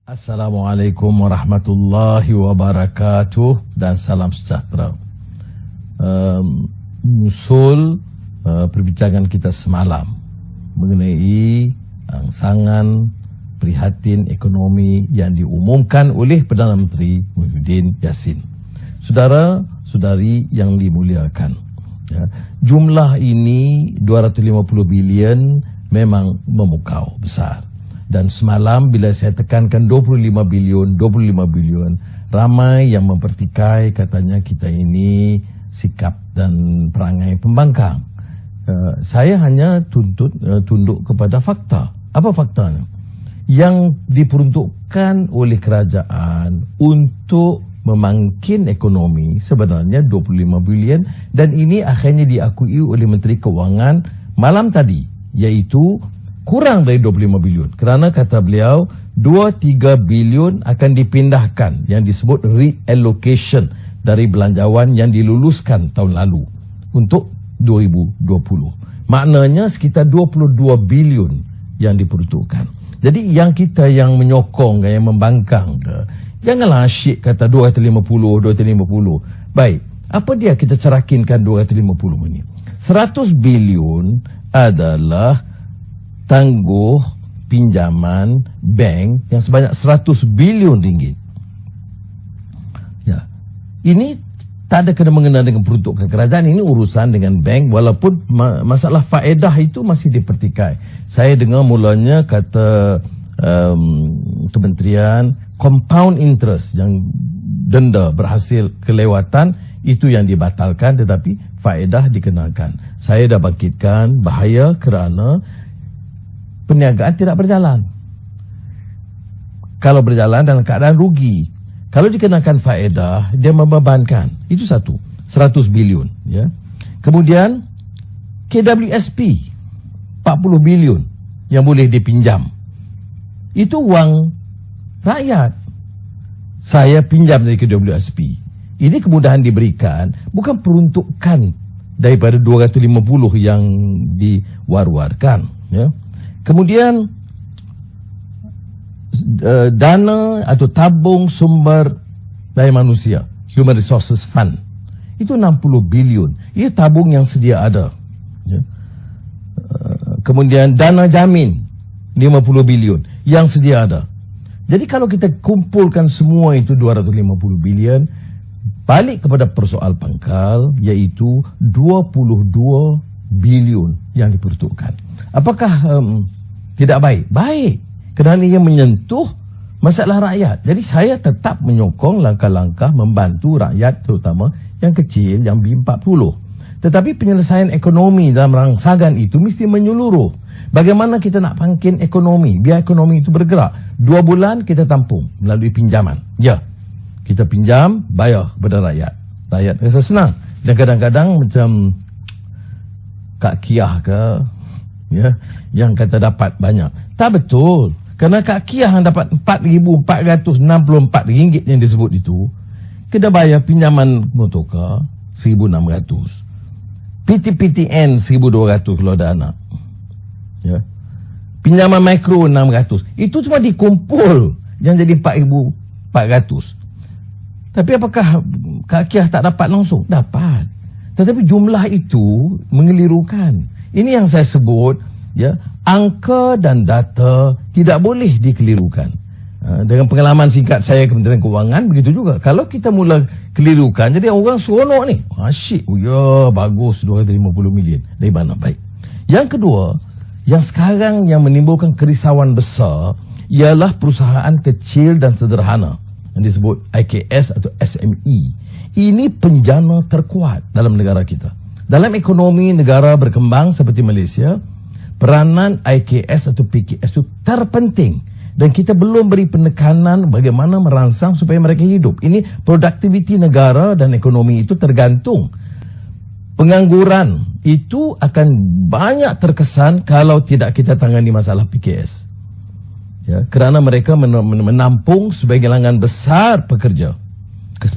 Assalamualaikum warahmatullahi wabarakatuh dan salam sejahtera. Musul perbincangan kita semalam mengenai rangsangan prihatin ekonomi yang diumumkan oleh Perdana Menteri Muhyiddin Yassin. Saudara-saudari yang dimuliakan, jumlah ini 250 bilion memang memukau besar. Dan semalam bila saya tekankan 25 bilion, ramai yang mempertikai katanya kita ini sikap dan perangai pembangkang. Saya hanya tunduk kepada fakta. Apa faktanya? Yang diperuntukkan oleh kerajaan untuk memangkin ekonomi sebenarnya 25 bilion dan ini akhirnya diakui oleh Menteri Kewangan malam tadi, iaitu kurang dari 25 bilion kerana kata beliau 2-3 bilion akan dipindahkan yang disebut reallocation dari belanjawan yang diluluskan tahun lalu untuk 2020. Maknanya sekitar 22 bilion yang diperuntukkan. Jadi yang kita yang menyokong, yang membangkang, janganlah asyik kata 250. Baik, apa dia kita cerakinkan 250 ini? 100 bilion adalah tangguh pinjaman bank yang sebanyak 100 bilion ringgit. Ya. Ini tak ada kena-mengena dengan peruntukan kerajaan, ini urusan dengan bank walaupun masalah faedah itu masih dipertikai. Saya dengar mulanya kata kementerian compound interest yang denda berhasil kelewatan itu yang dibatalkan tetapi faedah dikenakan. Saya dah bangkitkan bahaya kerana perniagaan tidak berjalan. Kalau berjalan dalam keadaan rugi. Kalau dikenakan faedah, dia membebankan. Itu satu. 100 bilion. Ya. Kemudian, KWSP. 40 bilion yang boleh dipinjam. Itu wang rakyat. Saya pinjam dari KWSP. Ini kemudahan diberikan, bukan peruntukan daripada 250 yang diwar-warkan. Ya. Kemudian dana atau tabung sumber daya manusia, Human Resources Fund, itu 60 bilion. Ia tabung yang sedia ada. Kemudian dana jamin 50 bilion yang sedia ada. Jadi kalau kita kumpulkan semua itu 250 bilion, balik kepada persoal pangkal, iaitu 22 bilion yang diperuntukkan. Apakah tidak baik? Baik. Kerana ia menyentuh masalah rakyat. Jadi saya tetap menyokong langkah-langkah membantu rakyat terutama yang kecil, yang B40. Tetapi penyelesaian ekonomi dalam rangsangan itu mesti menyeluruh. Bagaimana kita nak bangkit ekonomi? Biar ekonomi itu bergerak. 2 bulan kita tampung melalui pinjaman. Ya, kita pinjam, bayar kepada rakyat. Rakyat rasa senang. Dan kadang-kadang macam Kak Kiah ke, ya, yang kata dapat banyak. Tak betul. Kerana Kak Kiah yang dapat RM4,464 yang disebut itu, kena bayar pinjaman motorkar RM1,600. PTPTN RM1,200 kalau ada anak. Ya. Pinjaman mikro RM600. Itu cuma dikumpul yang jadi RM4,400. Tapi apakah Kak Kiah tak dapat langsung? Dapat. Tetapi jumlah itu mengelirukan. Ini yang saya sebut, ya, angka dan data tidak boleh dikelirukan. Dengan pengalaman singkat saya Kementerian Kewangan, begitu juga. Kalau kita mula kelirukan, jadi orang seronok ni. Asyik, ya bagus 250 bilion. Dari mana? Baik. Yang kedua, yang sekarang yang menimbulkan kerisauan besar ialah perusahaan kecil dan sederhana yang disebut IKS atau SME. Ini penjana terkuat dalam negara kita. Dalam ekonomi negara berkembang seperti Malaysia, peranan IKS atau PKS itu terpenting. Dan kita belum beri penekanan bagaimana merangsang supaya mereka hidup. Ini produktiviti negara dan ekonomi itu tergantung. Pengangguran itu akan banyak terkesan kalau tidak kita tangani masalah PKS. Ya, kerana mereka menampung sebagai langan besar pekerja.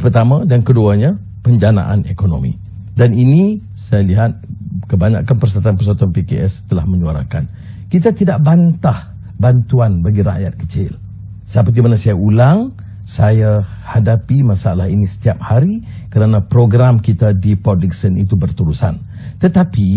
Pertama dan keduanya, penjanaan ekonomi. Dan ini saya lihat kebanyakan persatuan-persatuan PKS telah menyuarakan. Kita tidak bantah bantuan bagi rakyat kecil. Seperti mana saya ulang, saya hadapi masalah ini setiap hari kerana program kita di Port Dickson itu berterusan. Tetapi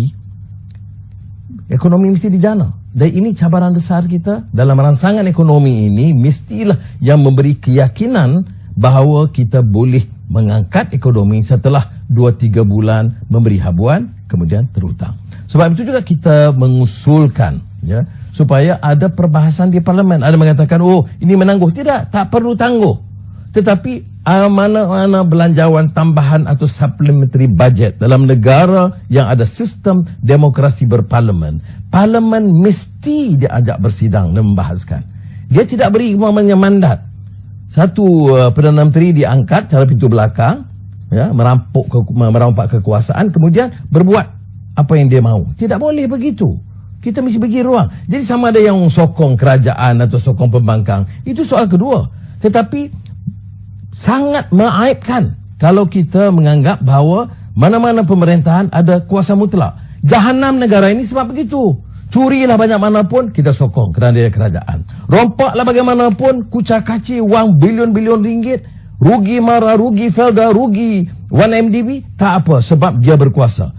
ekonomi mesti dijana. Dan ini cabaran besar kita. Dalam rangsangan ekonomi ini, mestilah yang memberi keyakinan bahawa kita boleh mengangkat ekonomi setelah 2-3 bulan memberi habuan, kemudian terhutang. Sebab itu juga kita mengusulkan, ya, supaya ada perbahasan di parlimen. Ada mengatakan, oh ini menangguh. Tidak, tak perlu tangguh. Tetapi mana-mana belanjawan tambahan atau supplementary budget dalam negara yang ada sistem demokrasi berparlimen, parlimen mesti diajak bersidang dan membahaskan. Dia tidak beri umpamanya mandat. Satu Perdana Menteri diangkat cara pintu belakang, ya, merampak kekuasaan, kemudian berbuat apa yang dia mahu. Tidak boleh begitu. Kita mesti bagi ruang. Jadi sama ada yang sokong kerajaan atau sokong pembangkang, itu soal kedua. Tetapi sangat mengaibkan kalau kita menganggap bahawa mana-mana pemerintahan ada kuasa mutlak. Jahanam negara ini sebab begitu. Curilah banyak mana pun, kita sokong kerana dia kerajaan. Rompaklah bagaimanapun, kucak-kacir wang bilion-bilion ringgit, rugi Mara, rugi Felda, rugi 1MDB, tak apa sebab dia berkuasa.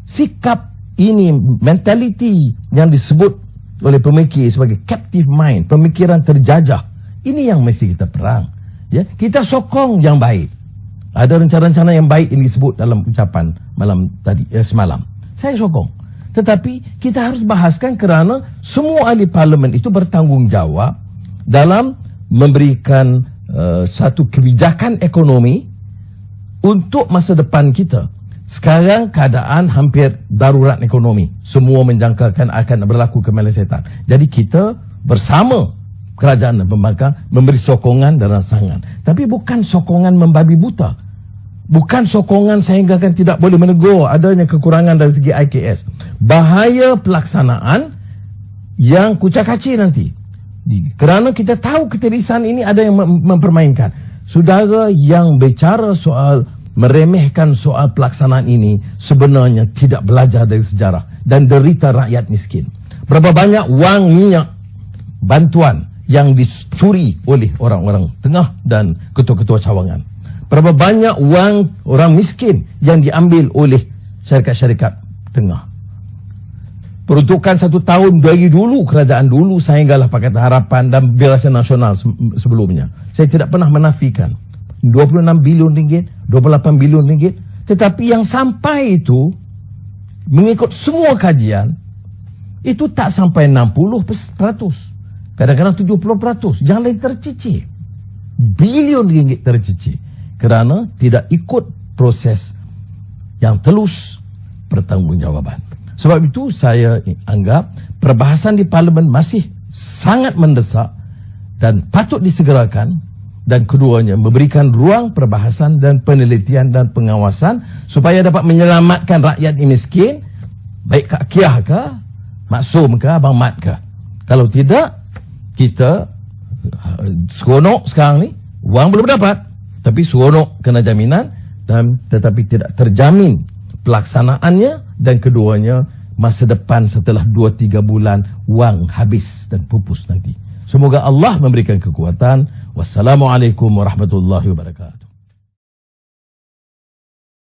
Sikap ini, mentaliti yang disebut oleh pemikir sebagai captive mind, pemikiran terjajah, ini yang mesti kita perang. Ya, kita sokong yang baik. Ada rencana-rencana yang baik yang disebut dalam ucapan malam tadi, semalam. Saya sokong. Tetapi kita harus bahaskan kerana semua ahli parlimen itu bertanggungjawab dalam memberikan satu kebijakan ekonomi untuk masa depan kita. Sekarang keadaan hampir darurat ekonomi. Semua menjangkakan akan berlaku kemelesetan. Jadi kita bersama kerajaan dan pembangkang memberi sokongan dan rangsangan. Tapi bukan sokongan membabi buta. Bukan sokongan sehingga kan tidak boleh menegur adanya kekurangan dari segi IKS. Bahaya pelaksanaan yang kucak-kacir nanti. Kerana kita tahu ketirisan ini ada yang mempermainkan. Saudara yang bicara soal meremehkan soal pelaksanaan ini sebenarnya tidak belajar dari sejarah dan derita rakyat miskin. Berapa banyak wang minyak bantuan yang dicuri oleh orang-orang tengah dan ketua-ketua cawangan. Berapa banyak wang orang miskin yang diambil oleh syarikat-syarikat tengah. Peruntukan 1 tahun dari dulu, kerajaan dulu sehinggalah Pakatan Harapan dan Barisan Nasional sebelumnya. Saya tidak pernah menafikan 26 bilion ringgit, 28 bilion ringgit. Tetapi yang sampai itu, mengikut semua kajian, itu tak sampai 60%. Kadang-kadang 70%. Yang lain tercicir. Bilion ringgit tercicir. Kerana tidak ikut proses yang telus pertanggungjawaban. Sebab itu saya anggap perbahasan di parlimen masih sangat mendesak dan patut disegerakan, dan keduanya memberikan ruang perbahasan dan penelitian dan pengawasan supaya dapat menyelamatkan rakyat miskin, baik Kak Kiah ke, Maksum ke, Abang Mat ke. Kalau tidak, kita seronok sekarang ni, wang belum dapat, tapi seronok kena jaminan, dan tetapi tidak terjamin pelaksanaannya, dan keduanya masa depan setelah 2-3 bulan wang habis dan pupus nanti. Semoga Allah memberikan kekuatan. Wassalamualaikum warahmatullahi wabarakatuh.